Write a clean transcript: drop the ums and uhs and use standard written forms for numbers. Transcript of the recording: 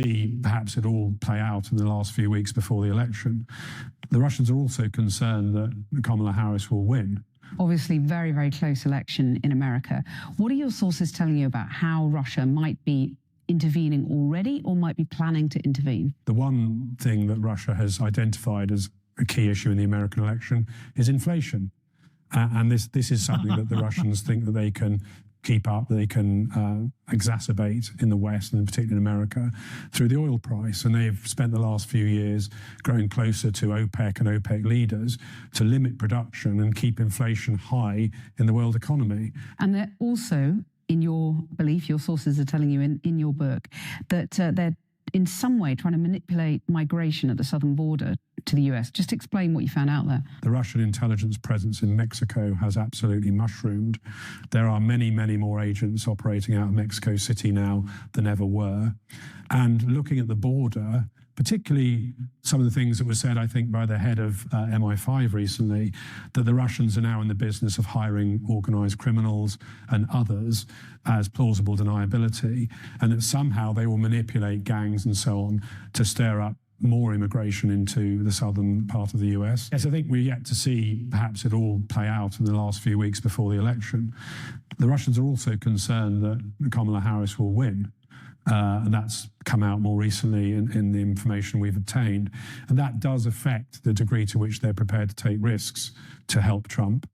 see perhaps it all play out in the last few weeks before the election. The Russians are also concerned that Kamala Harris will win. Obviously, very, very close election in America. What are your sources telling you about how Russia might be intervening already or might be planning to intervene? The one thing that Russia has identified as a key issue in the American election is inflation. And this is something that the Russians think that they can keep up, that they can exacerbate in the West and particularly in America through the oil price. And they've spent the last few years growing closer to OPEC and OPEC leaders to limit production and keep inflation high in the world economy. And they're also, in your belief, your sources are telling you in your book, that they're in some way trying to manipulate migration at the southern border to the US. Just explain what you found out there. The Russian intelligence presence in Mexico has absolutely mushroomed. There are many, many more agents operating out of Mexico City now than ever were. And looking at the border, particularly some of the things that were said, I think, by the head of MI5 recently, that the Russians are now in the business of hiring organised criminals and others as plausible deniability, and that somehow they will manipulate gangs and so on to stir up more immigration into the southern part of the US. Yes, I think we're yet to see perhaps it all play out in the last few weeks before the election. The Russians are also concerned that Kamala Harris will win. And that's come out more recently in the information we've obtained. And that does affect the degree to which they're prepared to take risks to help Trump.